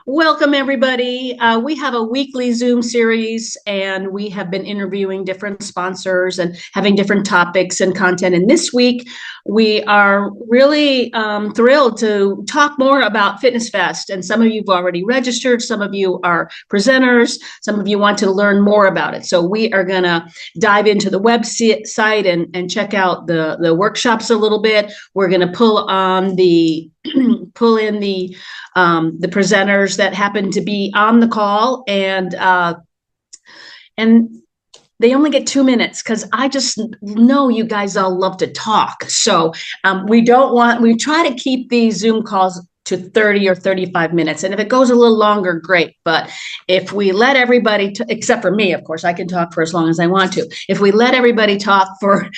Welcome, everybody. We have a weekly Zoom series, and we have been interviewing different sponsors and having different topics and content. And this week, we are really thrilled to talk more about FitnessFest. And some of you have already registered, some of you are presenters, some of you want to learn more about it. So we are going to dive into the website and check out the workshops a little bit. We're going to pull in the presenters that happen to be on the call, and they only get 2 minutes because I just know you guys all love to talk. So we try to keep these Zoom calls to 30 or 35 minutes. And if it goes a little longer, great. But if we let everybody, except for me, of course, I can talk for as long as I want to. If we let everybody talk for,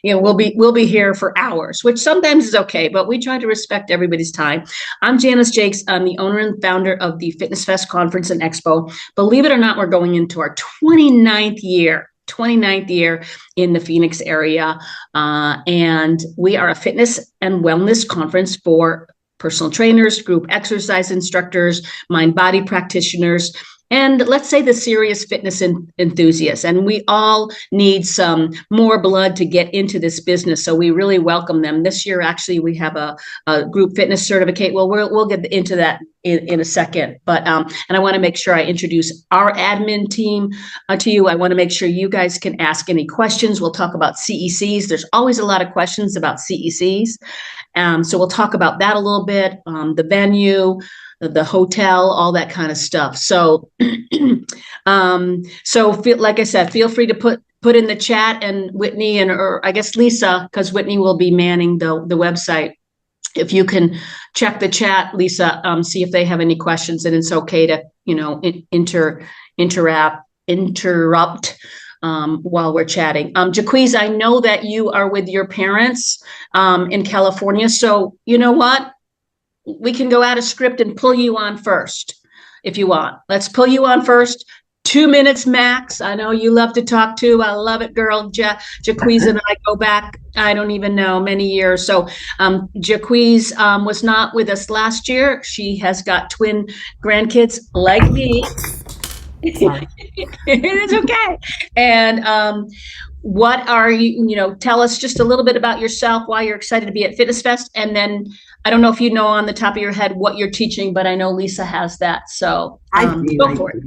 we'll be here for hours, which sometimes is okay, but we try to respect everybody's time. I'm Janice Jakes. I'm the owner and founder of the FitnessFest Conference and Expo. Believe it or not, we're going into our 29th year in the Phoenix area. And we are a fitness and wellness conference for personal trainers, group exercise instructors, mind-body practitioners, and let's say the serious fitness enthusiasts. And we all need some more blood to get into this business. So we really welcome them. This year, actually, we have a group fitness certificate. Well, we'll get into that in a second. But and I want to make sure I introduce our admin team to you. I want to make sure you guys can ask any questions. We'll talk about CECs. There's always a lot of questions about CECs. So we'll talk about that a little bit, the venue, the hotel, all that kind of stuff. So, like I said, feel free to put in the chat, and Whitney or I guess Lisa, because Whitney will be manning the website. If you can check the chat, Lisa, see if they have any questions, and it's okay to interrupt while we're chatting. Jaquiz, I know that you are with your parents in California, so you know what? We can go out of script and pull you on first if you want. Let's pull you on first. 2 minutes max. I know you love to talk too. I love it, girl. Jaquiz and I go back, I don't even know, many years. So Jaquiz was not with us last year. She has got twin grandkids like me. It's okay. And what are you, tell us just a little bit about yourself, why you're excited to be at FitnessFest. And then I don't know if you know on the top of your head what you're teaching, but I know Lisa has that. So go for it.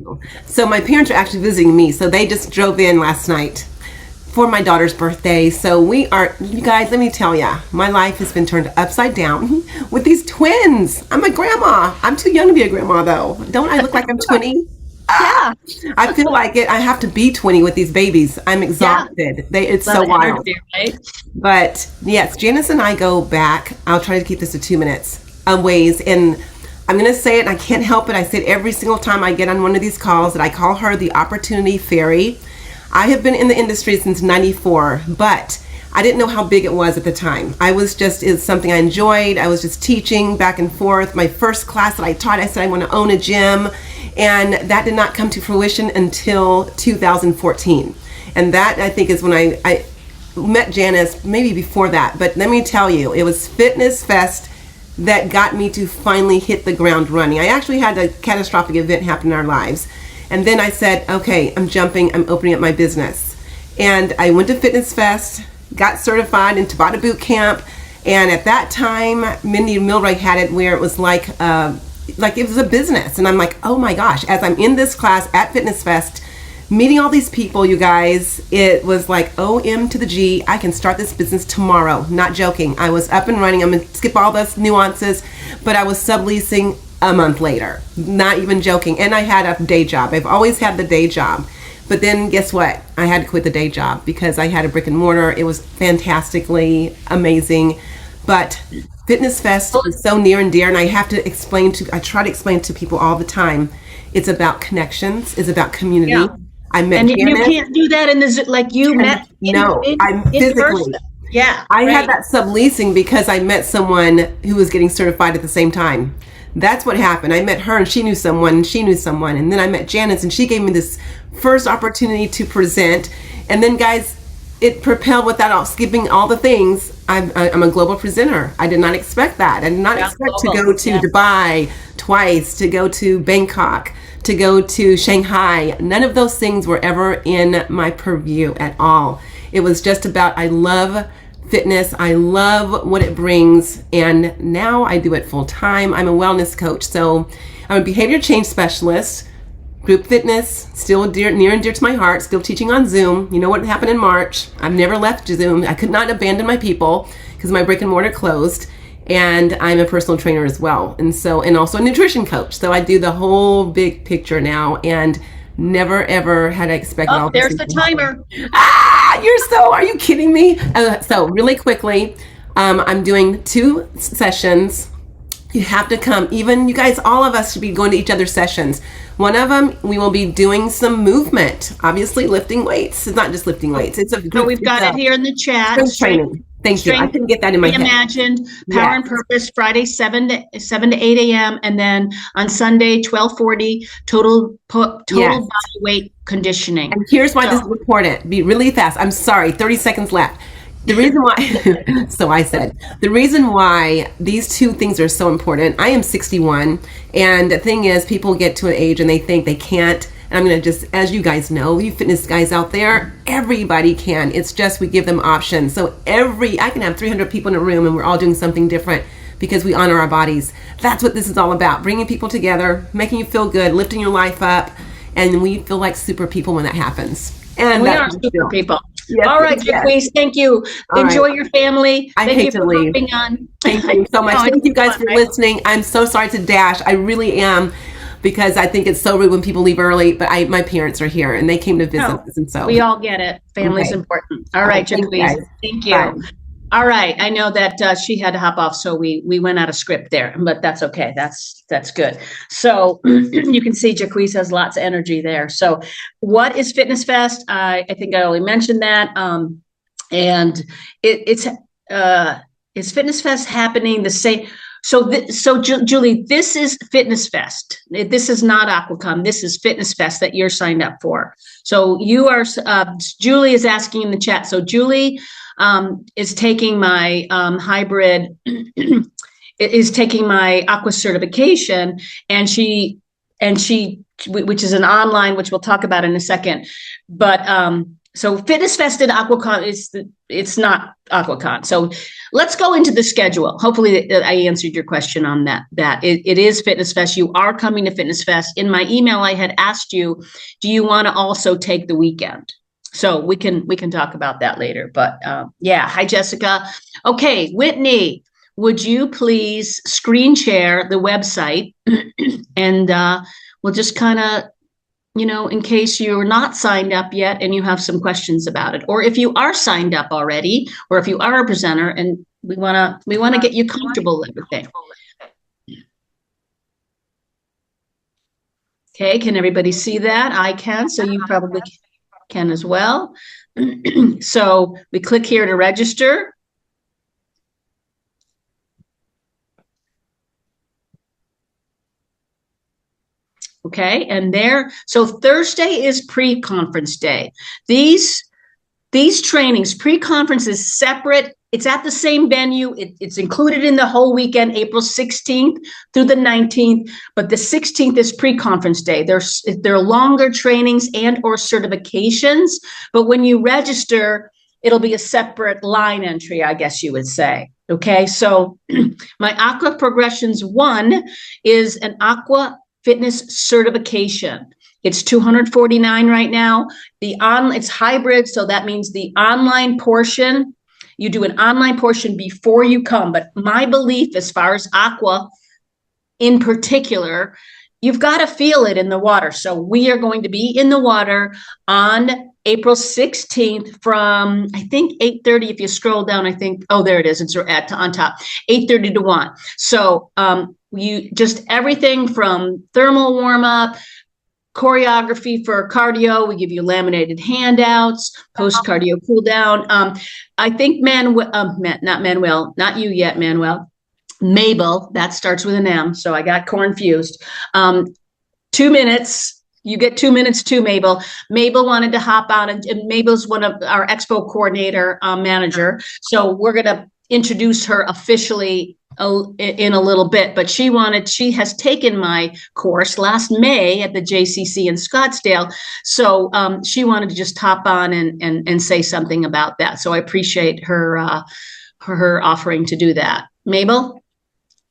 So my parents are actually visiting me. So they just drove in last night for my daughter's birthday. So you guys, let me tell you, my life has been turned upside down with these twins. I'm a grandma. I'm too young to be a grandma though. Don't I look like I'm 20? Yeah. I feel like it. I have to be 20 with these babies. I'm exhausted. Yeah. It's so wild. Energy, right? But yes, Janice and I go back. I'll try to keep this to 2 minutes a ways. And I'm going to say it, and I can't help it. I say it every single time I get on one of these calls that I call her the Opportunity Fairy. I have been in the industry since '94, but I didn't know how big it was at the time. It's something I enjoyed. I was just teaching back and forth. My first class that I taught, I said I want to own a gym. And that did not come to fruition until 2014. And that, I think, is when I met Janice, maybe before that. But let me tell you, it was FitnessFest that got me to finally hit the ground running. I actually had a catastrophic event happen in our lives. And then I said, okay, I'm opening up my business. And I went to FitnessFest, got certified in Tabata boot camp. And at that time, Mindy Milroy had it where it was like it was a business. And I'm like, oh my gosh, as I'm in this class at FitnessFest, meeting all these people, you guys, it was like OM to the G, I can start this business tomorrow. Not joking. I was up and running. I'm going to skip all those nuances, but I was subleasing a month later. Not even joking. And I had a day job. I've always had the day job. But then guess what? I had to quit the day job because I had a brick and mortar. It was fantastically amazing. But FitnessFest is so near and dear, and I try to explain to people all the time, it's about connections, it's about community. Yeah. I met Janice. You can't do that I'm physically. Yeah. I had that subleasing because I met someone who was getting certified at the same time. That's what happened. I met her and she knew someone, and then I met Janice and she gave me this first opportunity to present. And then guys, it propelled without skipping all the things. I'm a global presenter. I did not expect that. I did not expect to go to Dubai twice, to go to Bangkok, to go to Shanghai. None of those things were ever in my purview at all. It was just about, I love fitness. I love what it brings. And now I do it full time. I'm a wellness coach. So I'm a behavior change specialist. Group fitness, still near and dear to my heart, still teaching on Zoom. You know what happened in March? I've never left Zoom. I could not abandon my people because my brick and mortar closed. And I'm a personal trainer as well. And also a nutrition coach. So I do the whole big picture now, and never ever had I expected all this. There's the timer. Are you kidding me? So really quickly, I'm doing 2 sessions. You have to come. Even you guys, all of us should be going to each other's sessions. One of them, we will be doing some movement. Obviously, lifting weights. It's not just lifting weights. It's a group. So we've got it here in the chat. Training. Thank you. I couldn't get that in my head. Reimagined, Power and Purpose, Friday 7 to 8 a.m. And then on Sunday, 12:40, total body weight conditioning. And here's why this is important. Be really fast. I'm sorry, 30 seconds left. The reason why, the reason why these 2 things are so important, I am 61, and the thing is, people get to an age and they think they can't, and I'm going to just, as you guys know, you fitness guys out there, everybody can. It's just we give them options. So I can have 300 people in a room and we're all doing something different because we honor our bodies. That's what this is all about, bringing people together, making you feel good, lifting your life up, and we feel like super people when that happens. And we are super people. Yes, all right, Jacquees, thank you. Enjoy your family. Thank you for hopping on. Thank you so much. Thank you guys for listening. I'm so sorry to dash. I really am, because I think it's so rude when people leave early. But my parents are here and they came to visit us, and so we all get it. Family's important. All right, Jacquees. Thank you. Bye. All right. I know that she had to hop off, so we went out of script there, but that's okay. That's good. So you can see Jacquees has lots of energy there. So what is FitnessFest? I think I already mentioned that. And it's FitnessFest happening the same. So Julie, this is FitnessFest. This is not AquaCon. This is FitnessFest that you're signed up for. So you are, Julie is asking in the chat. So Julie is taking my hybrid, is taking my Aqua certification, and she, which is an online, which we'll talk about in a second. But so FitnessFest and AquaCon it's not AquaCon. So let's go into the schedule. Hopefully I answered your question on that. It is FitnessFest. You are coming to FitnessFest. In my email, I had asked you, do you want to also take the weekend? So we can talk about that later. But hi, Jessica. Okay, Whitney, would you please screen share the website, and we'll just kind of, in case you're not signed up yet and you have some questions about it, or if you are signed up already, or if you are a presenter and we want to get you comfortable with everything. Okay, can everybody see that? I can, so you probably can as well. So we click here to register. Okay, and so Thursday is pre-conference day. These trainings, pre-conference is separate. It's at the same venue. It's included in the whole weekend, April 16th through the 19th, but the 16th is pre-conference day. They're longer trainings and or certifications, but when you register, it'll be a separate line entry, I guess you would say. Okay, so my Aqua Progressions 1 is an Aqua Fitness certification. It's $249 right now. It's hybrid, so that means the online portion, you do an online portion before you come. But my belief, as far as Aqua in particular, you've got to feel it in the water. So we are going to be in the water on April 16th from, I think, 8:30. If you scroll down, I think, there it is. It's on top, 8:30 to 1. So you just everything from thermal warm up, choreography for cardio. We give you laminated handouts, post cardio cool down. I think not Manuel, not you yet, Manuel. Mabel, that starts with an M. So I got confused. 2 minutes You get 2 minutes too, Mabel. Mabel wanted to hop on, and Mabel's one of our expo coordinator manager. So we're going to introduce her officially in a little bit, but she has taken my course last May at the JCC in Scottsdale. So she wanted to just hop on and say something about that. So I appreciate her offering to do that. Mabel?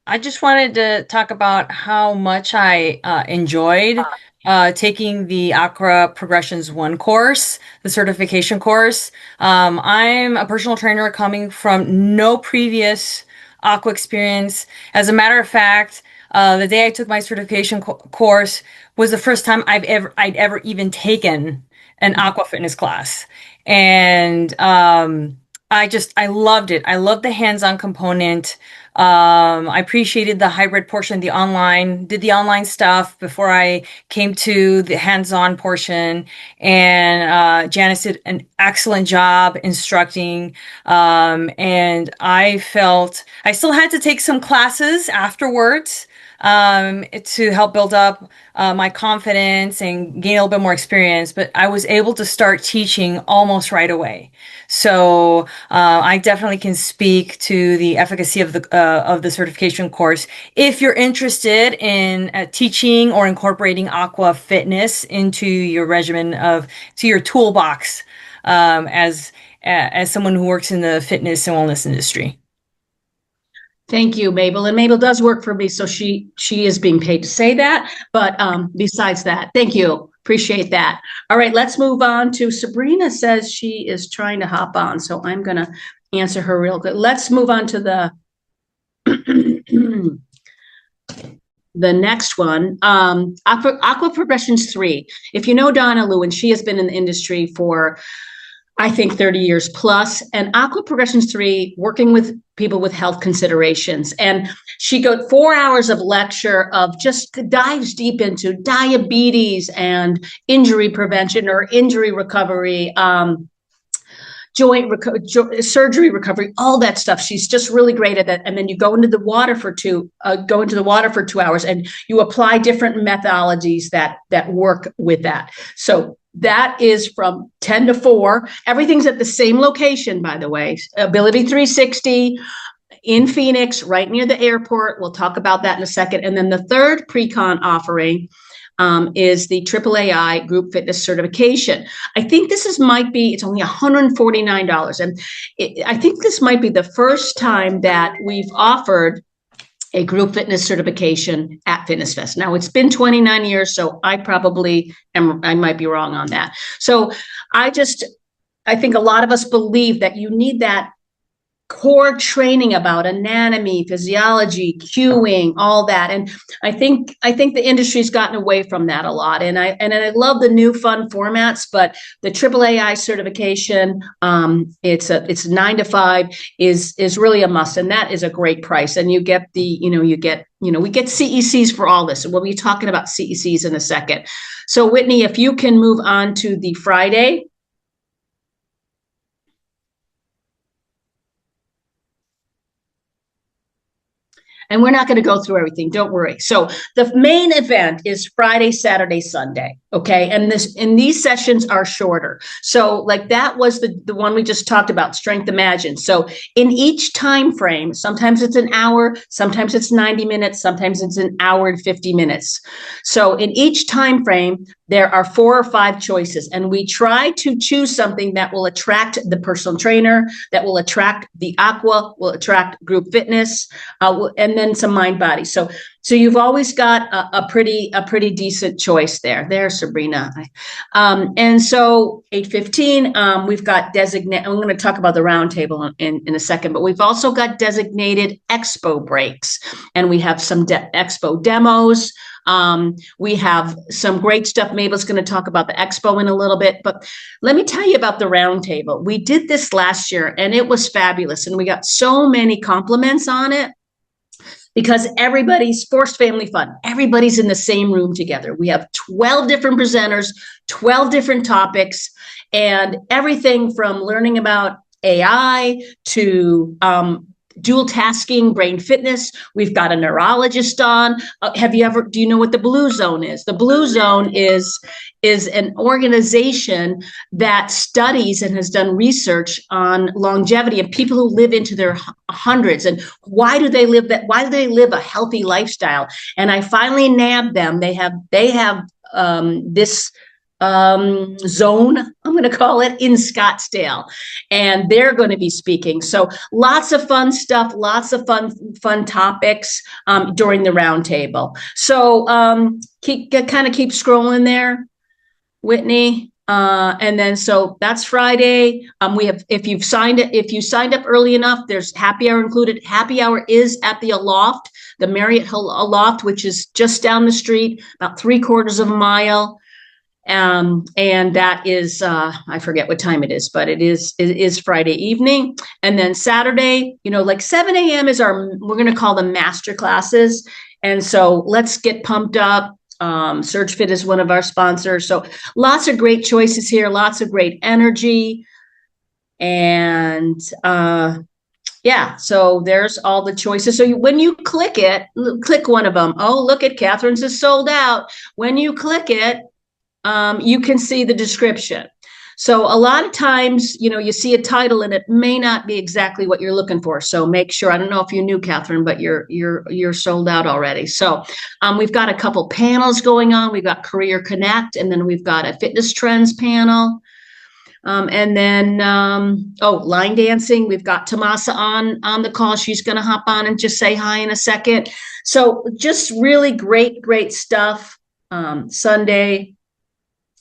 I just wanted to talk about how much I enjoyed taking the Aqua Progressions 1 course, the certification course. I'm a personal trainer coming from no previous Aqua experience. As a matter of fact, the day I took my certification course was the first time I'd ever even taken an Aqua fitness class. And I loved it. I loved the hands-on component. I appreciated the hybrid portion, did the online stuff before I came to the hands-on portion. And Janice did an excellent job instructing. And I felt I still had to take some classes afterwards to help build up my confidence and gain a little bit more experience, but I was able to start teaching almost right away. So I definitely can speak to the efficacy of the certification course. If you're interested in teaching or incorporating Aqua Fitness into your to your toolbox as someone who works in the fitness and wellness industry. Thank you, Mabel. And Mabel does work for me, so she is being paid to say that. But besides that, thank you. Appreciate that. All right, let's move on to Sabrina says she is trying to hop on, so I'm going to answer her real quick. Let's move on to the the next one, Aqua Progressions 3. If you know Donna Lewin, she has been in the industry for, I think, 30 years plus. And Aqua Progressions 3, working with people with health considerations. And she got 4 hours of lecture of just dives deep into diabetes and injury prevention or injury recovery, surgery recovery, all that stuff. She's just really great at that. And then you go into the water for 2 hours, and you apply different methodologies that work with that. So that is from 10 to 4. Everything's at the same location, by the way. Ability 360 in Phoenix, right near the airport. We'll talk about that in a second. And then the third pre-con offering is the AAAI Group Fitness Certification. I think it's only $149. And I think this might be the first time that we've offered a group fitness certification at FitnessFest. Now, it's been 29 years, so I might be wrong on that. So I think a lot of us believe that you need that core training about anatomy, physiology, cueing, all that. And I think the industry's gotten away from that a lot. And I love the new fun formats, but the AAAI certification, it's 9 to 5 is really a must. And that is a great price. And we get CECs for all this. And we'll be talking about CECs in a second. So Whitney, if you can move on to the Friday. And we're not going to go through everything. Don't worry. So the main event is Friday, Saturday, Sunday. Okay. And these sessions are shorter. So like that was the one we just talked about, Strength Imagine. So in each time frame, sometimes it's an hour, sometimes it's 90 minutes, sometimes it's an hour and 50 minutes. So in each time frame, there are 4 or 5 choices, and we try to choose something that will attract the personal trainer, that will attract the Aqua, will attract group fitness, and then some mind body. So you've always got a pretty decent choice there. There's Sabrina. And so 8:15, we've got designated. I'm going to talk about the roundtable in a second, but we've also got designated expo breaks, and we have some expo demos. We have some great stuff. Mabel's going to talk about the expo in a little bit, but let me tell you about the roundtable. We did this last year, and it was fabulous, and we got so many compliments on it. Because everybody's forced family fun. Everybody's in the same room together. We have 12 different presenters, 12 different topics, and everything from learning about AI to dual tasking brain fitness. We've got a neurologist on. Do you know what the Blue Zone is? The Blue Zone is an organization that studies and has done research on longevity of people who live into their hundreds, and why do they live a healthy lifestyle. And I finally nabbed them. They have this zone, I'm going to call it, in Scottsdale, and they're going to be speaking. So lots of fun stuff, lots of fun topics during the roundtable. So keep scrolling there, Whitney. And then, so that's Friday. We have, if you signed up early enough, there's happy hour included. Happy hour is at the Aloft, the Marriott Aloft, which is just down the street, about 3/4 of a mile. And that is, I forget what time it is, but it is Friday evening. And then Saturday, like 7 a.m. is we're going to call them master classes. And so let's get pumped up. Surge Fit is one of our sponsors. So lots of great choices here, lots of great energy. And, yeah, so there's all the choices. So when you click one of them. Oh, look at Catherine's is sold out. When you click it, you can see the description. So a lot of times, you see a title and it may not be exactly what you're looking for. So make sure, I don't know if you knew, Catherine, but you're sold out already. So we've got a couple panels going on. We've got Career Connect, and then we've got a fitness trends panel. And then, line dancing. We've got Tomasa on the call. She's going to hop on and just say hi in a second. So just really great stuff. Sunday.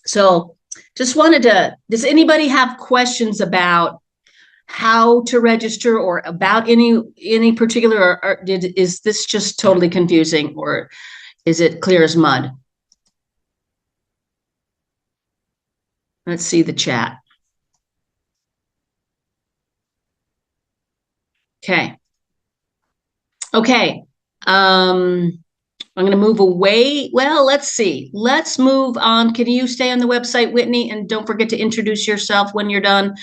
So just does anybody have questions about how to register or about any particular, or is this just totally confusing, or is it clear as mud? Let's see the chat. Okay. I'm going to move away. Well, let's see. Let's move on. Can you stay on the website, Whitney? And don't forget to introduce yourself when you're done.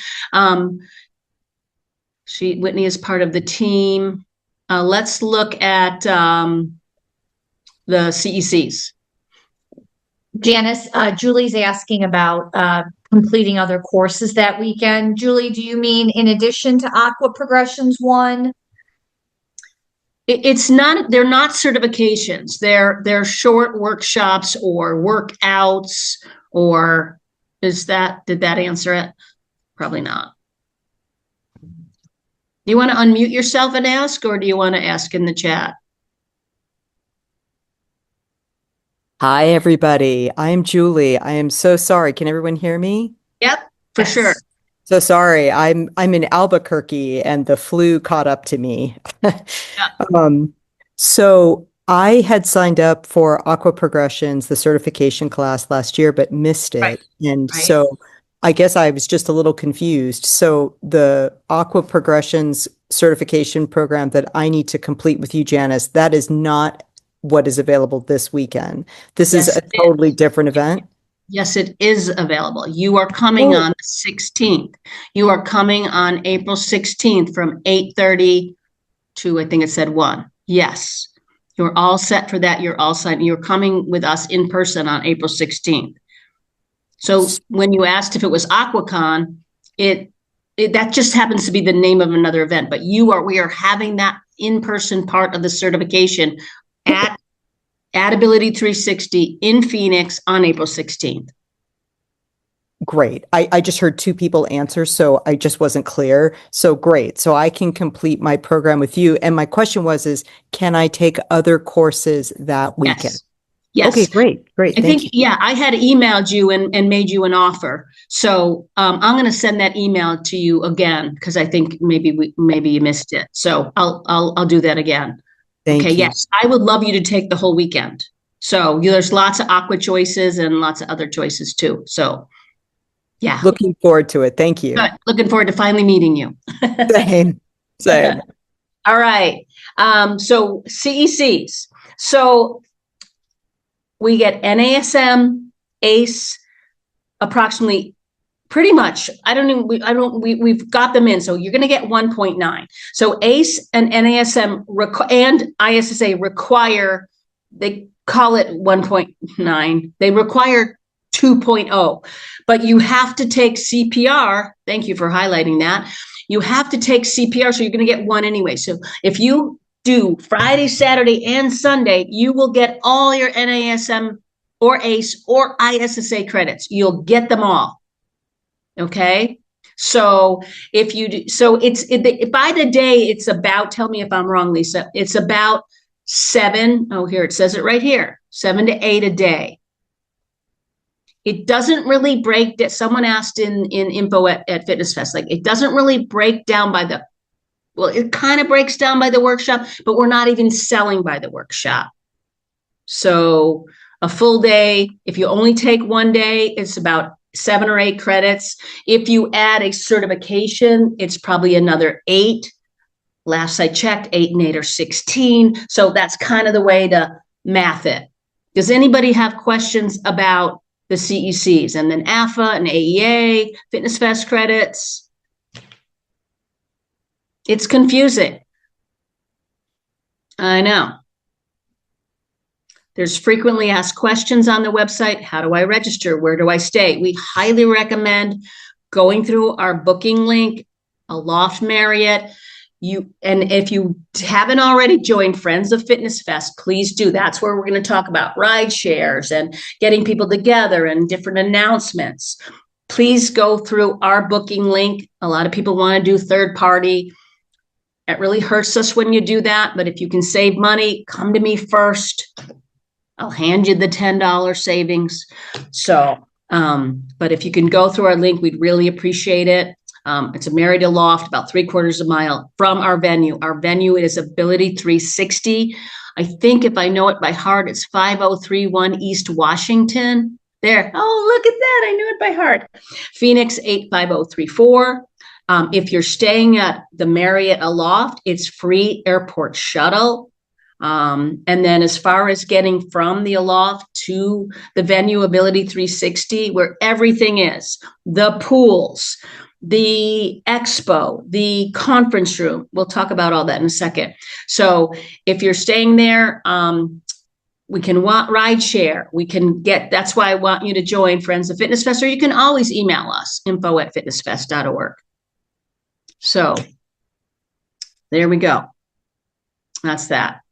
Whitney is part of the team. Let's look at the CECs. Janice, Julie's asking about completing other courses that weekend. Julie, do you mean in addition to Aqua Progressions 1? It's not, they're not certifications. They're short workshops or workouts, or did that answer it? Probably not. Do you want to unmute yourself and ask, or do you want to ask in the chat? Hi, everybody. I'm Julie. I am so sorry. Can everyone hear me? Yep, for sure. So sorry. I'm in Albuquerque and the flu caught up to me. So I had signed up for Aqua Progressions, the certification class last year, but missed it. Right. And so I guess I was just a little confused. So the Aqua Progressions certification program that I need to complete with you, Janice, that is not what is available this weekend. This is a totally different event. Yes, it is available. You are coming on the 16th. You are coming on April 16th from 8:30 to, I think it said 1. Yes, you're all set for that. You're all set. You're coming with us in person on April 16th. So when you asked if it was AquaCon, that just happens to be the name of another event, but we are having that in-person part of the certification at Ability 360 in Phoenix on April 16th. Great. I just heard 2 people answer, so I just wasn't clear. So great. So I can complete my program with you. And my question is, can I take other courses that weekend? Yes. Okay, great. I think, I had emailed you and made you an offer. So I'm going to send that email to you again, because I think maybe you missed it. So I'll do that again. Thank you. Yes, I would love you to take the whole weekend. So there's lots of Aqua choices and lots of other choices too. So yeah. Looking forward to it. Thank you. Good. Looking forward to finally meeting you. Same. All right. So CECs. So we get NASM, ACE, approximately Pretty much. We've got them in. So you're going to get 1.9. So ACE and NASM and ISSA require, they call it 1.9. They require 2.0, but you have to take CPR. Thank you for highlighting that. You have to take CPR. So you're going to get 1 anyway. So if you do Friday, Saturday, and Sunday, you will get all your NASM or ACE or ISSA credits. You'll get them all. Okay. So if you do, so by the day, it's about, tell me if I'm wrong, Lisa, it's about 7. Oh, here, it says it right here, 7 to 8 a day. It doesn't really break that. Someone asked in info at FitnessFest, like it doesn't really break down by the, well, it kind of breaks down by the workshop, but we're not even selling by the workshop. So a full day, if you only take 1 day, it's about 7 or 8 credits. If you add a certification, it's probably another 8. Last I checked, 8 and 8 are 16. So that's kind of the way to math it. Does anybody have questions about the CECs and then AFA and AEA, FitnessFest credits? It's confusing. I know. There's frequently asked questions on the website. How do I register? Where do I stay? We highly recommend going through our booking link, Aloft Marriott. And if you haven't already joined Friends of Fitness Fest, please do. That's where we're going to talk about ride shares and getting people together and different announcements. Please go through our booking link. A lot of people want to do third party. It really hurts us when you do that. But if you can save money, come to me first. I'll hand you the $10 savings. So, but if you can go through our link, we'd really appreciate it. It's a Marriott Aloft, about 3/4 of a mile from our venue. Our venue is Ability 360. I think if I know it by heart, it's 5031 East Washington. There. Oh, look at that. I knew it by heart. Phoenix 85034. If you're staying at the Marriott Aloft, it's free airport shuttle. And then as far as getting from the Aloft to the venue, Ability 360, where everything is, the pools, the expo, the conference room, we'll talk about all that in a second. So if you're staying there, we can ride share. We can get, that's why I want you to join Friends of Fitness Fest, or you can always email us, info@fitnessfest.org. So there we go. That's that.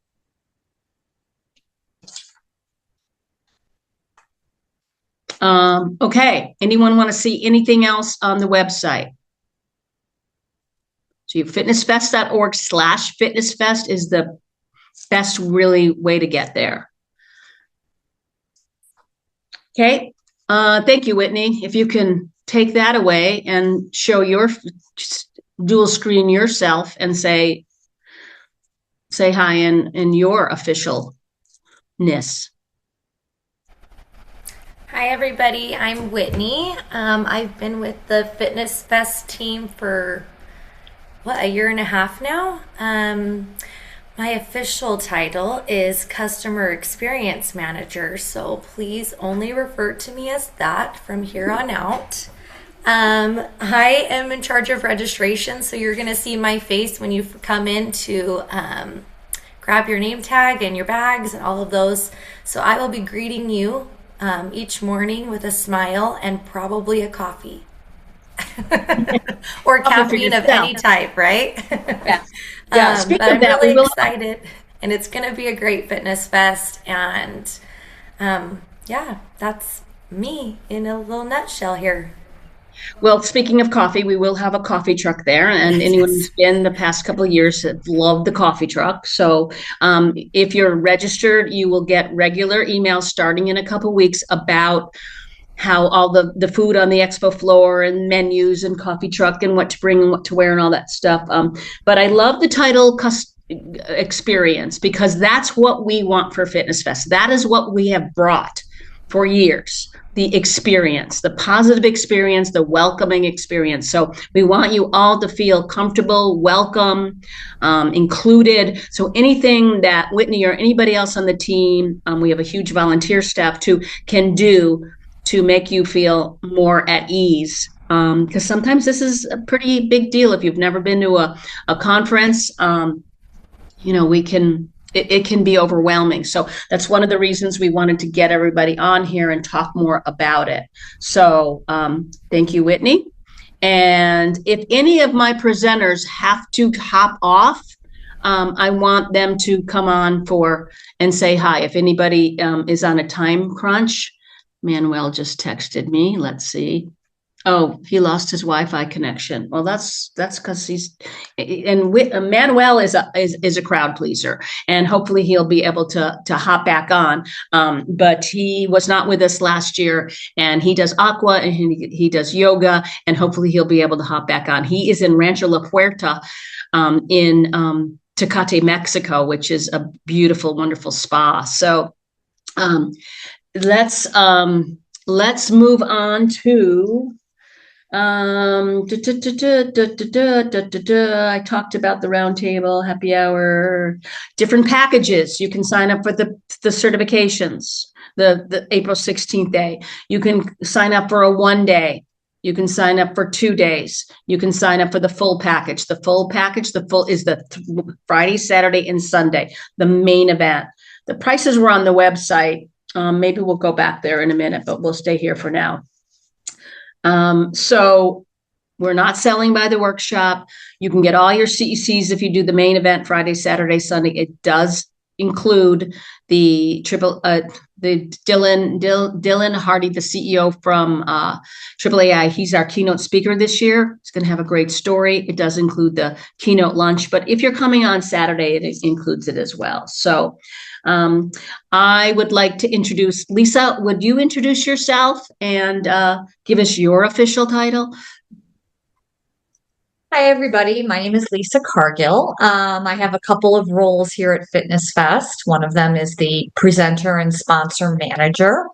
Okay. Anyone want to see anything else on the website? So fitnessfest.org/fitnessfest is the best really way to get there. Okay. Thank you, Whitney. If you can take that away and show your dual screen yourself and say hi in your officialness. Hi, everybody. I'm Whitney. I've been with the Fitness Fest team for, a year and a half now. My official title is Customer Experience Manager, so please only refer to me as that from here on out. I am in charge of registration, so you're going to see my face when you come in to grab your name tag and your bags and all of those. So I will be greeting you each morning with a smile and probably a coffee. Or caffeine of any type, right? Yeah. But I'm really excited, and it's going to be a great Fitness Fest. And yeah, that's me in a little nutshell here. Well, speaking of coffee, we will have a coffee truck there, and anyone who's been the past couple of years have loved the coffee truck. So if you're registered, you will get regular emails starting in a couple of weeks about how all the food on the expo floor and menus and coffee truck and what to bring and what to wear and all that stuff. But I love the title experience, because that's what we want for Fitness Fest. That is what we have brought for years. The experience, the positive experience, the welcoming experience. So we want you all to feel comfortable, welcome, included. So anything that Whitney or anybody else on the team, we have a huge volunteer staff too, can do to make you feel more at ease Because sometimes this is a pretty big deal. If you've never been to a conference, it can be overwhelming. So that's one of the reasons we wanted to get everybody on here and talk more about it. So thank you, Whitney. And if any of my presenters have to hop off, I want them to come on and say hi. If anybody is on a time crunch, Manuel just texted me. Let's see. Oh, he lost his Wi-Fi connection. Well, that's because Manuel is a crowd pleaser, and hopefully he'll be able to hop back on. But he was not with us last year, and he does aqua and he does yoga, and hopefully he'll be able to hop back on. He is in Rancho La Puerta, in Tecate, Mexico, which is a beautiful, wonderful spa. So let's move on to. I talked about the roundtable, happy hour, different packages. You can sign up for the certifications, the April 16th day. You can sign up for a 1 day. You can sign up for 2 days. You can sign up for the full package. The full is the Friday, Saturday, and Sunday, the main event. The prices were on the website. Maybe we'll go back there in a minute, but we'll stay here for now. So we're not selling by the workshop. You can get all your CECs if you do the main event Friday, Saturday, Sunday. It does include the Dylan Hardy, the CEO from AAAI. He's our keynote speaker this year. He's going to have a great story. It does include the keynote lunch, but if you're coming on Saturday, it includes it as well. So I would like to introduce Lisa. Would you introduce yourself and give us your official title? Hi, everybody. My name is Lisa Cargill. I have a couple of roles here at FitnessFest. One of them is the presenter and sponsor manager.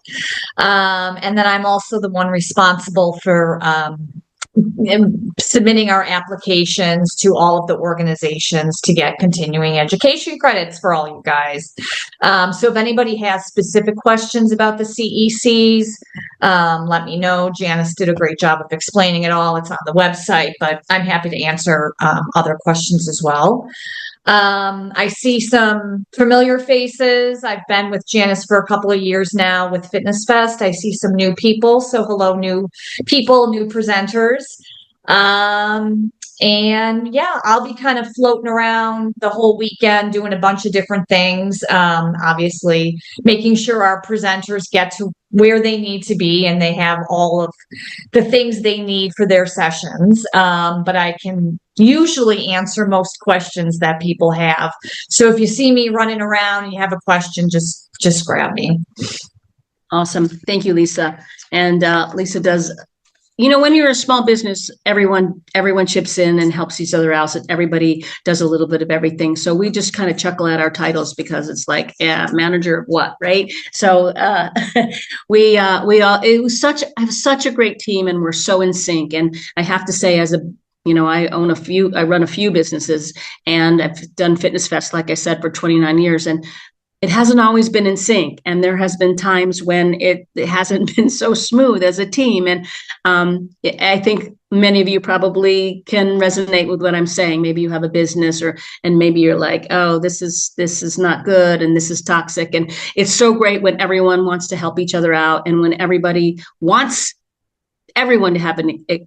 And then I'm also the one responsible for submitting our applications to all of the organizations to get continuing education credits for all you guys. So if anybody has specific questions about the CECs, let me know. Janice did a great job of explaining it all. It's on the website, but I'm happy to answer other questions as well. I see some familiar faces. I've been with Janice for a couple of years now with FitnessFest. I see some new people. So hello, new people, new presenters. And yeah, I'll be kind of floating around the whole weekend doing a bunch of different things. Obviously making sure our presenters get to where they need to be and they have all of the things they need for their sessions. But I can usually answer most questions that people have. So if you see me running around and you have a question, just grab me. Awesome. Thank you, Lisa. And Lisa does, when you're a small business, everyone chips in and helps each other out. And everybody does a little bit of everything. So we just kind of chuckle at our titles because it's like, yeah, manager of what, right? So we all, I have such a great team and we're so in sync. And I have to say, I run a few businesses and I've done FitnessFest, like I said, for 29 years. And it hasn't always been in sync. And there has been times when it hasn't been so smooth as a team. And I think many of you probably can resonate with what I'm saying. Maybe you have a business and maybe you're like, oh, this is not good. And this is toxic. And it's so great when everyone wants to help each other out. And when everybody wants everyone to have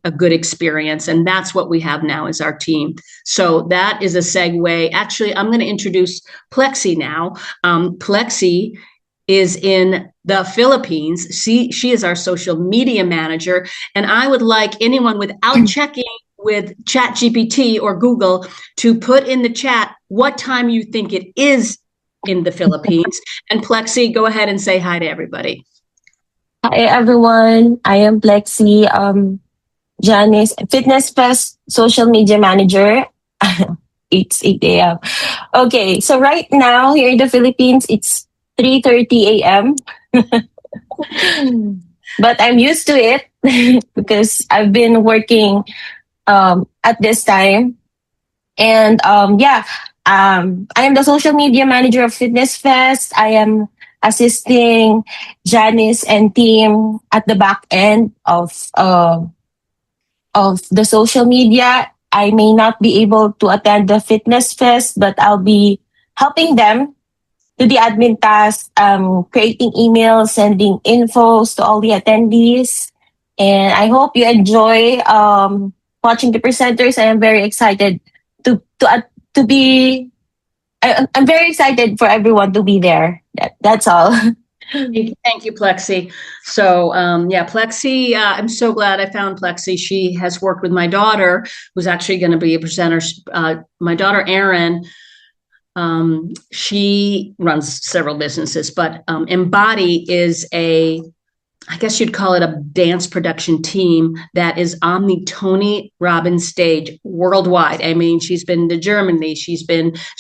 a good experience. And that's what we have now is our team. So that is a segue. Actually, I'm going to introduce Plexi now. Plexi is in the Philippines. She is our social media manager. And I would like anyone without checking with ChatGPT or Google to put in the chat what time you think it is in the Philippines. And Plexi, go ahead and say hi to everybody. Hi everyone, I am Plexi, Janice, FitnessFest social media manager. It's 8 a.m. Okay, so right now here in the Philippines, it's 3:30 a.m. But I'm used to it because I've been working at this time. And I am the social media manager of FitnessFest. I am assisting Janice and team at the back end of of the social media. I may not be able to attend the Fitness Fest, but I'll be helping them to the admin task, creating emails, sending infos to all the attendees. And I hope you enjoy watching the presenters. I am very excited to be. I'm very excited for everyone to be there. That's all. Thank you, Plexi. So, yeah, Plexi, I'm so glad I found Plexi. She has worked with my daughter, who's actually going to be a presenter. My daughter, Erin, she runs several businesses, but Embody is I guess you'd call it a dance production team that is on the Tony Robbins stage worldwide. I mean, she's been to Germany.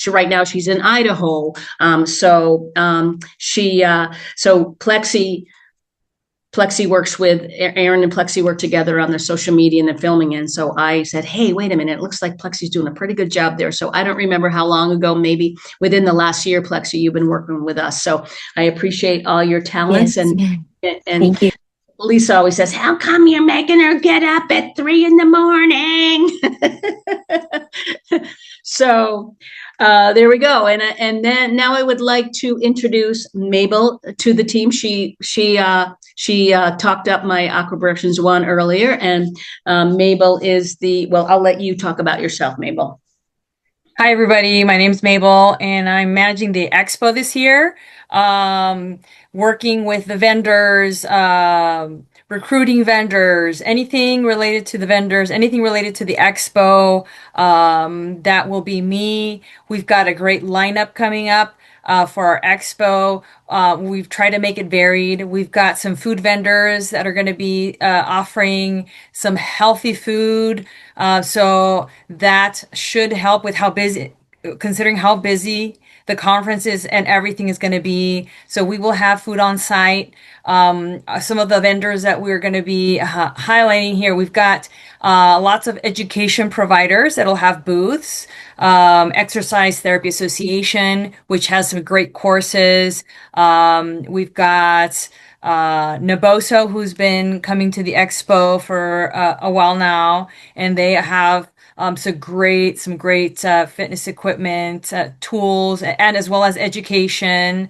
Right now she's in Idaho. So Plexi works with Aaron, and Plexi work together on their social media and the filming. And so I said, hey, wait a minute. It looks like Plexi's doing a pretty good job there. So I don't remember how long ago, maybe within the last year, Plexi, you've been working with us. So I appreciate all your talents. Yes. And Thank you. Lisa always says, how come you're making her get up at 3 a.m? So there we go. And then now I would like to introduce Mabel to the team. She talked up my Aqua Productions one earlier, and Mabel is I'll let you talk about yourself, Mabel. Hi, everybody. My name's Mabel, and I'm managing the expo this year, working with the vendors, recruiting vendors, anything related to the vendors, anything related to the expo. That will be me. We've got a great lineup coming up. For our expo, we've tried to make it varied. We've got some food vendors that are going to be offering some healthy food. So that should help with considering how busy the conference is and everything is going to be. So we will have food on site. Some of the vendors that we're going to be highlighting here, we've got lots of education providers that'll have booths. Exercise Therapy Association, which has some great courses. We've got Naboso, who's been coming to the expo for a while now, and they have some great fitness equipment, tools, and as well as education.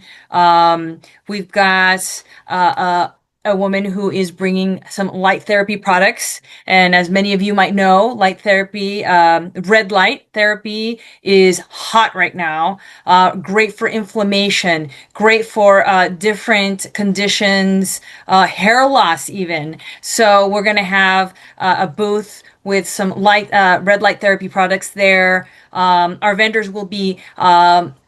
We've got a woman who is bringing some light therapy products. And as many of you might know, light therapy, red light therapy is hot right now. Great for inflammation, great for different conditions, hair loss even. So we're going to have a booth with some red light therapy products there. Our vendors will be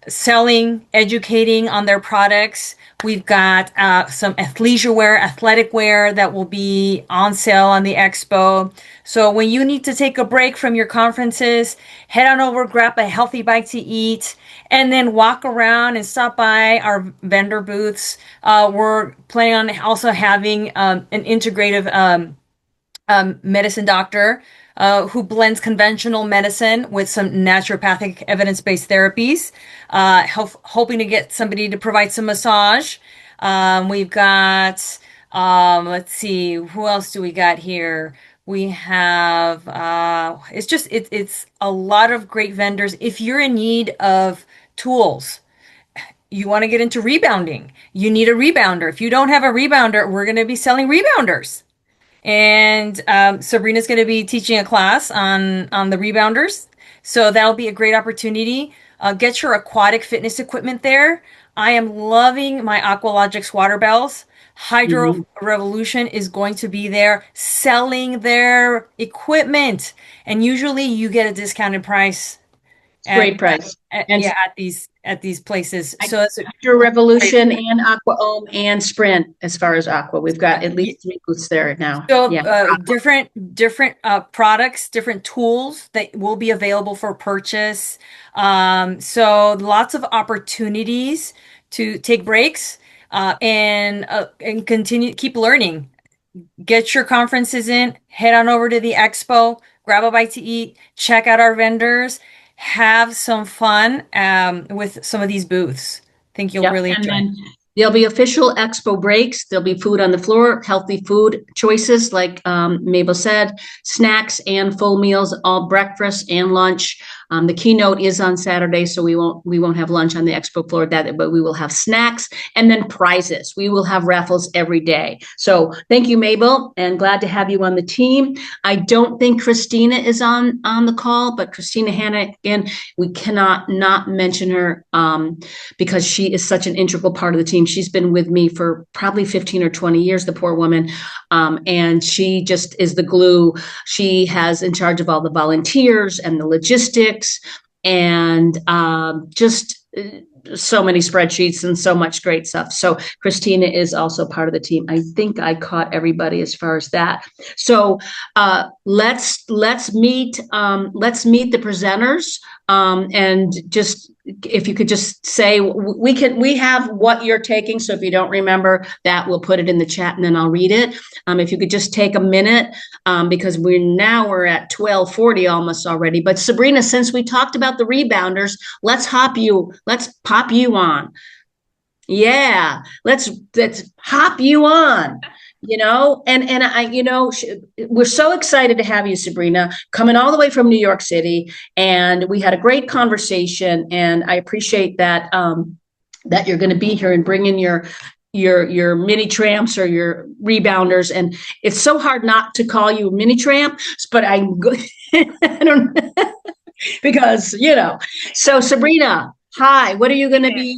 selling, educating on their products. We've got some athleisure wear, athletic wear that will be on sale on the expo. So when you need to take a break from your conferences, head on over, grab a healthy bite to eat, and then walk around and stop by our vendor booths. We're planning on also having an integrative medicine doctor who blends conventional medicine with some naturopathic evidence-based therapies, hoping to get somebody to provide some massage. We've got, let's see, who else do we got here? We have, it's a lot of great vendors. If you're in need of tools, you want to get into rebounding, you need a rebounder. If you don't have a rebounder, we're going to be selling rebounders. And Sabrina's going to be teaching a class on the rebounders. So that'll be a great opportunity. Get your aquatic fitness equipment there. I am loving my Aqualogics water bells. Hydro Revolution is going to be there selling their equipment. And usually you get a discounted price. Great price. At these places. So that's Hydro Revolution and Aqua Ohm and Sprint. As far as Aqua, we've got at least 3 booths there now. So different products, different tools that will be available for purchase. So lots of opportunities to take breaks and continue keep learning. Get your conferences in. Head on over to the expo. Grab a bite to eat. Check out our vendors. Have some fun with some of these booths. I think you'll really enjoy. There'll be official expo breaks. There'll be food on the floor, healthy food choices, like Mabel said, snacks and full meals, all breakfast and lunch. The keynote is on Saturday, so we won't have lunch on the expo floor but we will have snacks and then prizes. We will have raffles every day. So thank you, Mabel, and glad to have you on the team. I don't think Christina is on the call, but Christina Hanna, again, we cannot not mention her because she is such an integral part of the team. She's been with me for probably 15 or 20 years, the poor woman, and she just is the glue. She has in charge of all the volunteers and the logistics and just so many spreadsheets and so much great stuff. So Christina is also part of the team. I think I caught everybody as far as that. So let's meet the presenters and just if you could just say we have what you're taking. So if you don't remember that, we'll put it in the chat and then I'll read it. If you could just take a minute because we're at 12:40 almost already. But Sabrina, since we talked about the rebounders, let's pop you on. Yeah, let's hop you on. And I, we're so excited to have you, Sabrina, coming all the way from New York City. And we had a great conversation. And I appreciate that, that you're going to be here and bring in your mini tramps or your rebounders. And it's so hard not to call you mini tramps, but I don't because, so Sabrina, hi, what are you going to be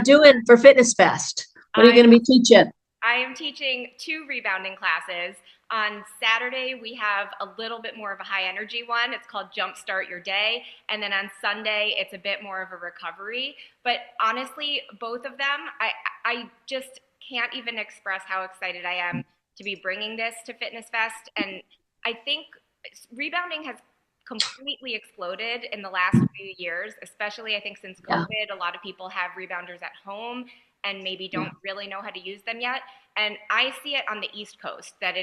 doing for FitnessFest? What are you going to be teaching? I am teaching 2 rebounding classes. On Saturday, we have a little bit more of a high energy one. It's called Jumpstart Your Day. And then on Sunday, it's a bit more of a recovery. But honestly, both of them, I just can't even express how excited I am to be bringing this to FitnessFest. And I think rebounding has completely exploded in the last few years, especially I think since COVID. A lot of people have rebounders at home and maybe don't really know how to use them yet. And I see it on the East Coast that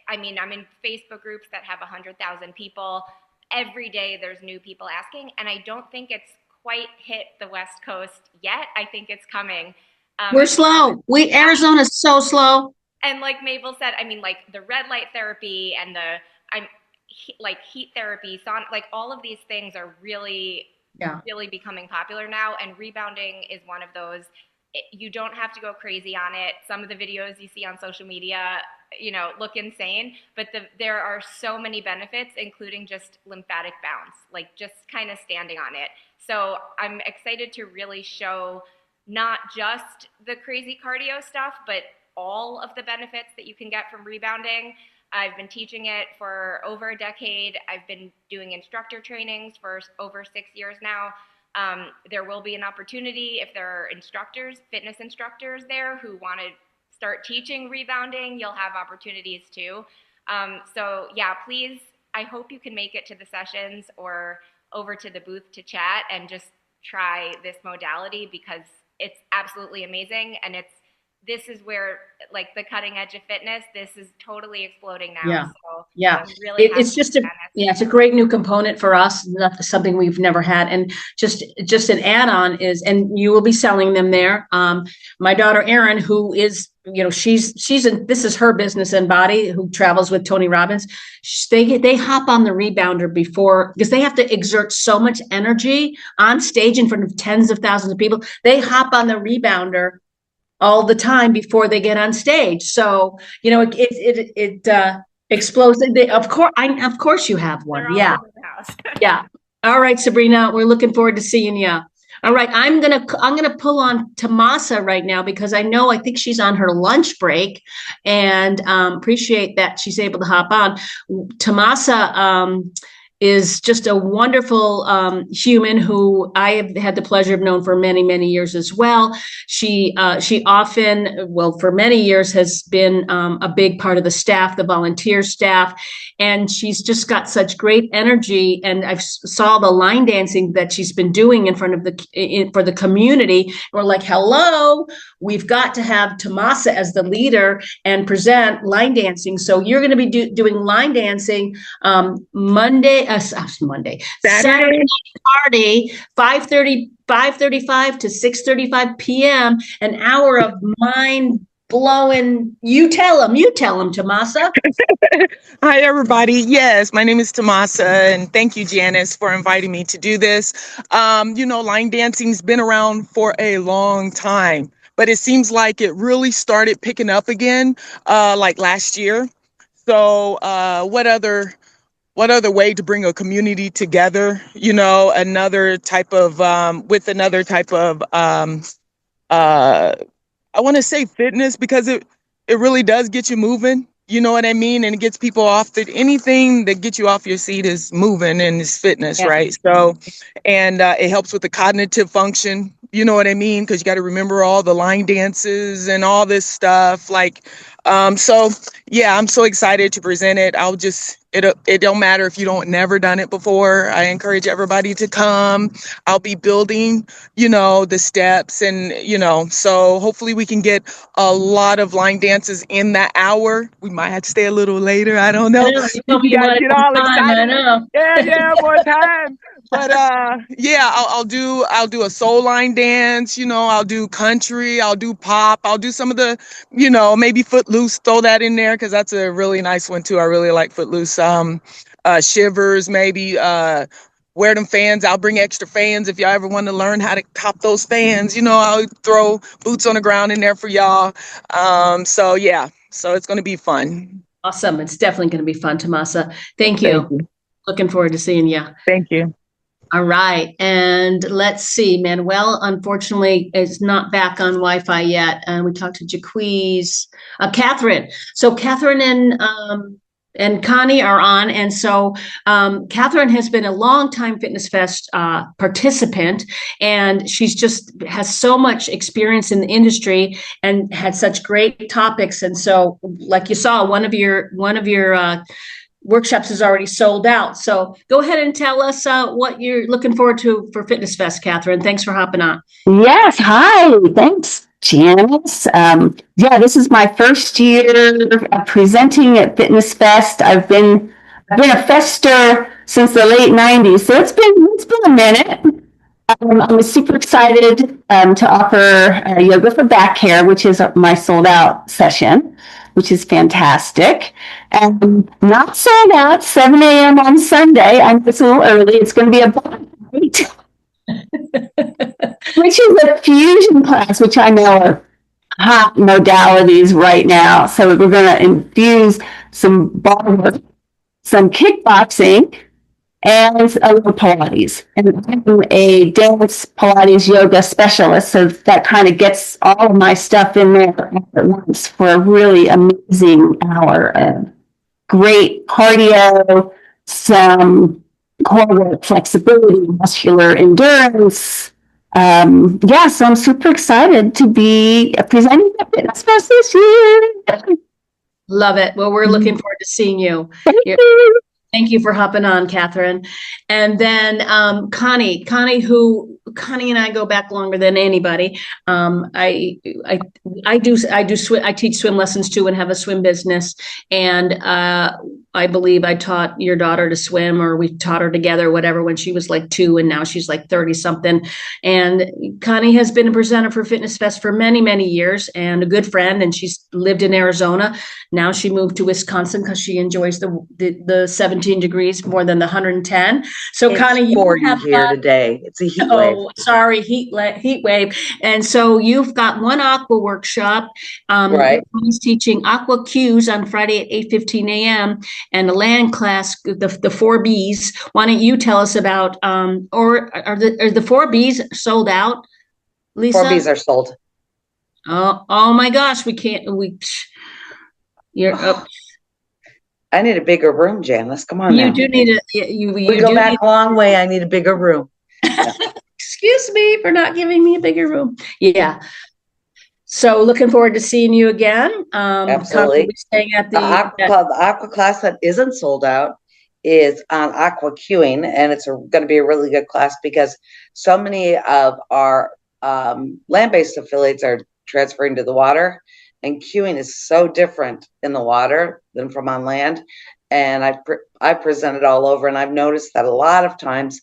I'm in Facebook groups that have 100,000 people. Every day there's new people asking, and I don't think it's quite hit the West Coast yet. I think it's coming. We're slow. Arizona's so slow. And like Mabel said, like the red light therapy and heat therapy, like all of these things are really becoming popular now. And rebounding is one of those. You don't have to go crazy on it. Some of the videos you see on social media, look insane, but there are so many benefits, including just lymphatic bounce, like just kind of standing on it. So I'm excited to really show not just the crazy cardio stuff, but all of the benefits that you can get from rebounding. I've been teaching it for over a decade. I've been doing instructor trainings for over 6 years now. There will be an opportunity if there are fitness instructors there who want to start teaching rebounding, you'll have opportunities too. So yeah, please, I hope you can make it to the sessions or over to the booth to chat and just try this modality because it's absolutely amazing. And this is where like the cutting edge of fitness, this is totally exploding now. Yeah. So yeah. Really it's just it's a great new component for us. Something we've never had. And just an add-on is, and you will be selling them there. My daughter, Erin, who is, this is her business and body, who travels with Tony Robbins. They hop on the rebounder before, because they have to exert so much energy on stage in front of tens of thousands of people. They hop on the rebounder all the time before they get on stage. So, it explodes. Of course you have one. Yeah. Yeah. All right, Sabrina, we're looking forward to seeing you. All right. I'm going to pull on Tomasa right now because I think she's on her lunch break and appreciate that she's able to hop on. Tomasa, is just a wonderful human who I have had the pleasure of knowing for many, many years as well. She often, for many years has been a big part of the staff, the volunteer staff, and she's just got such great energy. And I saw the line dancing that she's been doing in front of for the community. We're like, hello, we've got to have Tomasa as the leader and present line dancing. So you're going to be doing line dancing Monday, Saturday party, 5:35 to 6:35 p.m., an hour of mind blowing. You tell them, Tomasa. Hi, everybody. Yes, my name is Tomasa, and thank you, Janice, for inviting me to do this. Line dancing's been around for a long time, but it seems like it really started picking up again, like last year. So, what other way to bring a community together? Another type of with another type of I want to say fitness, because it really does get you moving. You know what I mean? And it gets people off anything that gets you off your seat is moving and is fitness, right? So, and it helps with the cognitive function. You know what I mean? Because you got to remember all the line dances and all this stuff. I'm so excited to present it. It don't matter if you never done it before. I encourage everybody to come. I'll be building, the steps, and, so hopefully we can get a lot of line dances in that hour. We might have to stay a little later. I don't know. You guys get all excited. I know. Yeah, more time. But I'll do a soul line dance, I'll do country, I'll do pop, I'll do some of the, maybe Footloose, throw that in there, because that's a really nice one too. I really like Footloose. Shivers, maybe wear them fans. I'll bring extra fans if y'all ever want to learn how to pop those fans. I'll throw boots on the ground in there for y'all. So it's going to be fun. Awesome. It's definitely going to be fun, Tomasa. Thank you. Looking forward to seeing you. Thank you. All right. And let's see. Manuel, unfortunately, is not back on Wi-Fi yet. And we talked to Jaquez, Catherine. So Catherine and Connie are on. And so Catherine has been a long-time FitnessFest participant, and she's just has so much experience in the industry and had such great topics. And so, like you saw, one of your workshops is already sold out. So go ahead and tell us what you're looking forward to for FitnessFest, Catherine. Thanks for hopping on. Yes. Hi. Thanks, Janice. This is my first year presenting at FitnessFest. I've been a fester since the late '90s, so it's been a minute. I'm super excited to offer yoga for back care, which is my sold out session, which is fantastic. And not sold out, 7 a.m. on Sunday. I know it's a little early. It's going to be a body weight, which is a fusion class, which I know are hot modalities right now. So we're going to infuse some bar work, some kickboxing, and a little Pilates. And I'm a dance Pilates yoga specialist, so that kind of gets all of my stuff in there at once for a really amazing hour of great cardio, some core work, flexibility, muscular endurance. So I'm super excited to be presenting at FitnessFest this year. Love it. Well, we're looking forward to seeing you. Thank you for hopping on, Catherine. And then Connie and I go back longer than anybody. I teach swim lessons too and have a swim business. And I believe I taught your daughter to swim, or we taught her together, whatever, when she was like 2, and now she's like 30 something. And Connie has been a presenter for FitnessFest for many, many years, and a good friend. And she's lived in Arizona. Now she moved to Wisconsin because she enjoys the 17 degrees more than the 110. So it's Connie, you 40 have here today. It's a heat wave. Oh, sorry, heat wave. And so you've got one aqua workshop. Right. He's teaching aqua Qs on Friday at 8:15 a.m. and the land class, the 4 Bs. Why don't you tell us about, or are the 4 Bs sold out, Lisa? 4 Bs are sold. Oh my gosh, you're up. I need a bigger room, Janice. Come on. You now. do need we go back a long way. I need a bigger room. Excuse me for not giving me a bigger room. Yeah. So looking forward to seeing you again. Absolutely. Staying at the aqua class that isn't sold out is on aqua queuing, and it's going to be a really good class because so many of our land-based affiliates are transferring to the water. And queuing is so different in the water than from on land. And I presented all over, and I've noticed that a lot of times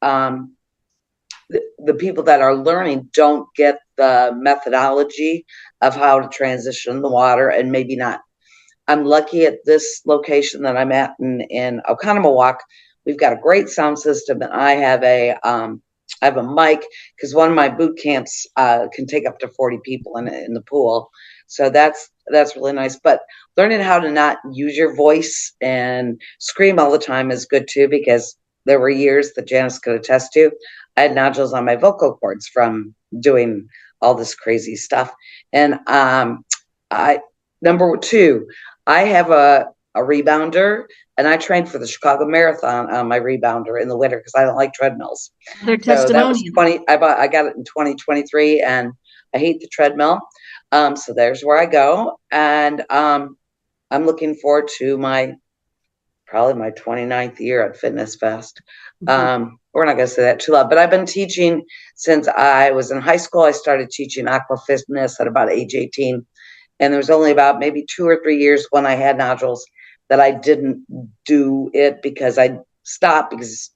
the people that are learning don't get the methodology of how to transition the water, and maybe not. I'm lucky at this location that I'm at in Oconomowoc. We've got a great sound system, and I have a mic, because one of my boot camps can take up to 40 people in the pool. So that's really nice. But learning how to not use your voice and scream all the time is good too, because there were years that Janice could attest to. I had nodules on my vocal cords from doing all this crazy stuff. And number two, I have a rebounder, and I trained for the Chicago Marathon on my rebounder in the winter because I don't like treadmills. Their So that was testimonial. I got it in 2023, and I hate the treadmill. So there's where I go, and I'm looking forward to probably my 29th year at FitnessFest. We're not going to say that too loud, but I've been teaching since I was in high school. I started teaching aqua fitness at about age 18. And there was only about maybe 2 or 3 years when I had nodules that I didn't do it, because I stopped, because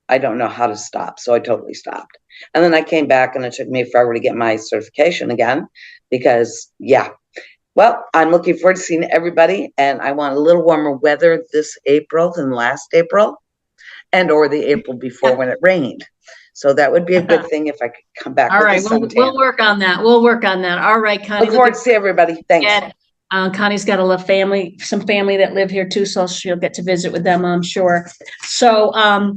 I don't know how to stop. So I totally stopped. And then I came back, and it took me forever to get my certification again, because well, I'm looking forward to seeing everybody, and I want a little warmer weather this April than last April, or the April before when it rained. So that would be a good thing if I could come back. All right, we'll work on that. All right, Connie. Look forward to see everybody. Thanks. Connie's got some family that live here too, so she'll get to visit with them, I'm sure. So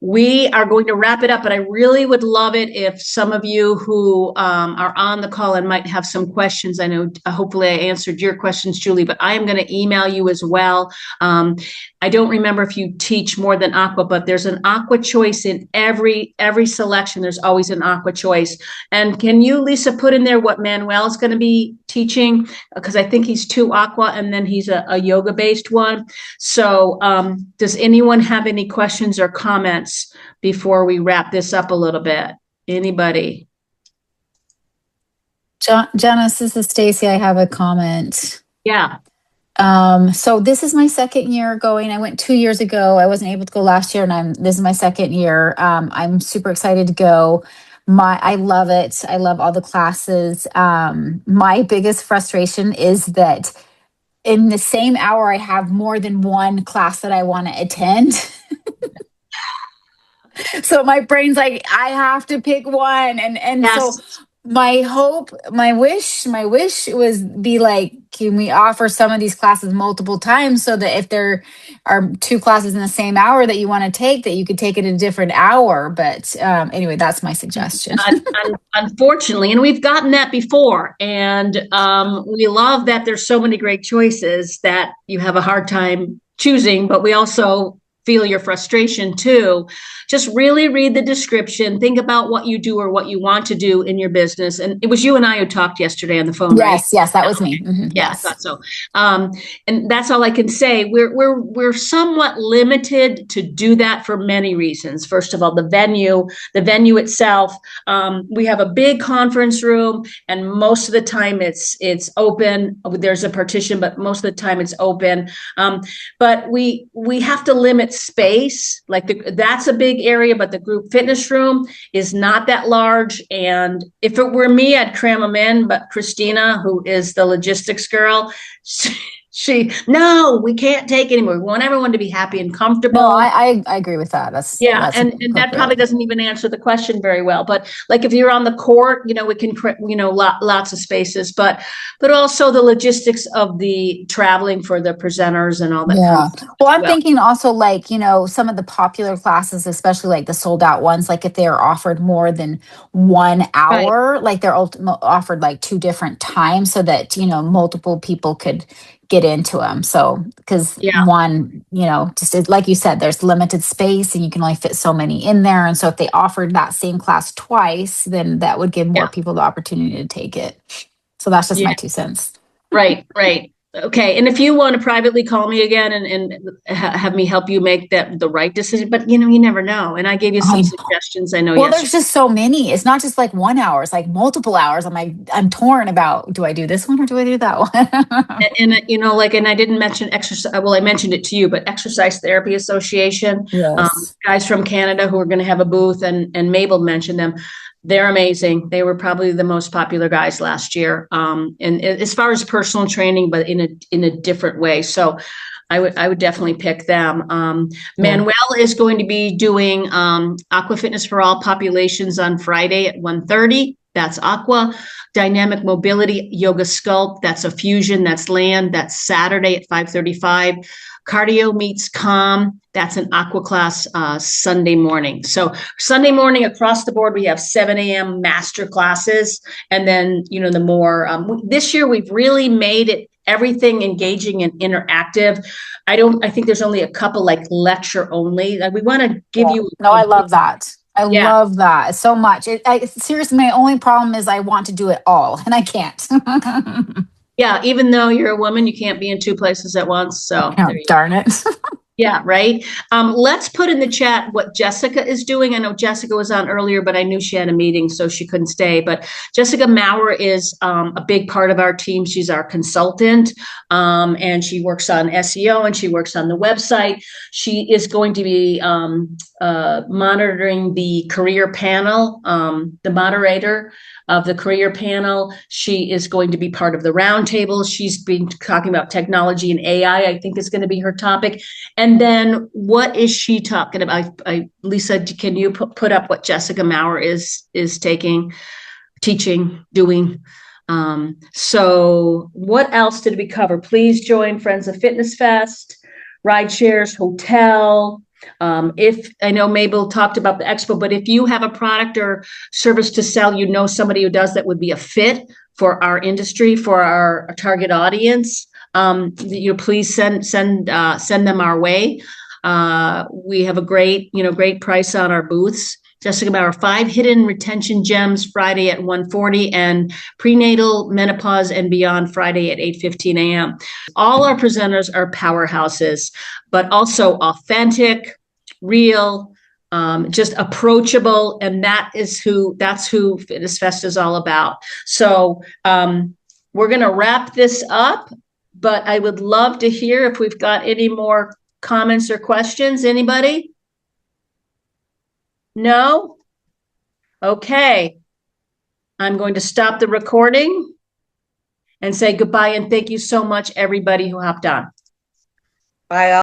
we are going to wrap it up, but I really would love it if some of you who are on the call and might have some questions. I know hopefully I answered your questions, Julie, but I am going to email you as well. I don't remember if you teach more than aqua, but there's an aqua choice in every selection. There's always an aqua choice. And can you, Lisa, put in there what Manuel's going to be teaching? Because I think he's 2 aqua, and then he's a yoga-based one. So does anyone have any questions or comments before we wrap this up a little bit? Anybody? Janice, this is Stacy. I have a comment. Yeah. So this is my second year going. I went 2 years ago. I wasn't able to go last year, and this is my second year. I'm super excited to go. I love it. I love all the classes. My biggest frustration is that in the same hour, I have more than one class that I want to attend. So my brain's like, I have to pick one. And yes. So my wish was be like, can we offer some of these classes multiple times, so that if there are 2 classes in the same hour that you want to take, that you could take it a different hour. But anyway, that's my suggestion. Unfortunately, and we've gotten that before, and we love that there's so many great choices that you have a hard time choosing, but we also feel your frustration too. Just really read the description. Think about what you do or what you want to do in your business. And it was you and I who talked yesterday on the phone, right? Yes, that was me. Mm-hmm. Yeah, yes. I thought so. And that's all I can say. We're somewhat limited to do that for many reasons. First of all, the venue itself. We have a big conference room, and most of the time it's open. There's a partition, but most of the time it's open. But we have to limit space. Like that's a big area, but the group fitness room is not that large. And if it were me, I'd cram them in. But Christina, who is the logistics girl, no, we can't take anymore. We want everyone to be happy and comfortable. No, I agree with that. That's and that probably doesn't even answer the question very well. But like if you're on the court, we can, lots of spaces, but also the logistics of the traveling for the presenters and all that. Yeah. Well, I'm thinking also like, some of the popular classes, especially like the sold out ones, like if they're offered more than 1 hour, right, like they're offered like 2 different times, so that, multiple people could get into them. So, because one, just like you said, there's limited space and you can only fit so many in there. And so if they offered that same class twice, then that would give more people the opportunity to take it. So that's just my 2 cents. Right. Okay, and if you want to privately call me again and have me help you make the right decision, but you never know. And I gave you some suggestions. I know. Well, there's just so many. It's not just like 1 hour; it's like multiple hours. I'm torn about, do I do this one or do I do that one? and I didn't mention exercise. Well, I mentioned it to you, but Exercise Therapy Association, Yes. guys from Canada who are going to have a booth, and Mabel mentioned them. They're amazing. They were probably the most popular guys last year. And as far as personal training, but in a different way. So I would definitely pick them. Manuel is going to be doing Aqua Fitness for All populations on Friday at 1:30. That's Aqua. Dynamic Mobility Yoga Sculpt. That's a fusion. That's land. That's Saturday at 5:35. Cardio Meets Calm. That's an Aqua class Sunday morning. So Sunday morning across the board, we have 7 a.m. master classes. And then, the more, this year we've really made it everything engaging and interactive. I think there's only a couple like lecture only. We want to give you. No, I love that. I love that so much. Seriously, my only problem is I want to do it all and I can't. Yeah, even though you're a woman, you can't be in two places at once. So darn it. Yeah, right. Let's put in the chat what Jessica is doing. I know Jessica was on earlier, but I knew she had a meeting, so she couldn't stay. But Jessica Maurer is a big part of our team. She's our consultant, and she works on SEO and she works on the website. She is going to be monitoring the career panel, the moderator of the career panel. She is going to be part of the roundtable. She's been talking about technology and AI, I think is going to be her topic. And then what is she talking about? Lisa, can you put up what Jessica Maurer is teaching, doing? So what else did we cover? Please join Friends of Fitness Fest, ride shares, hotel. If I know Mabel talked about the expo, but if you have a product or service to sell, somebody who does that would be a fit for our industry, for our target audience, please send them our way. We have a great price on our booths. Jessica Maurer, 5 hidden retention gems Friday at 1:40 and prenatal, menopause, and beyond Friday at 8:15 a.m. All our presenters are powerhouses, but also authentic, real, just approachable, and that's who Fitness Fest is all about. So we're going to wrap this up, but I would love to hear if we've got any more comments or questions. Anybody? No? Okay. I'm going to stop the recording and say goodbye and thank you so much, everybody who hopped on. Bye.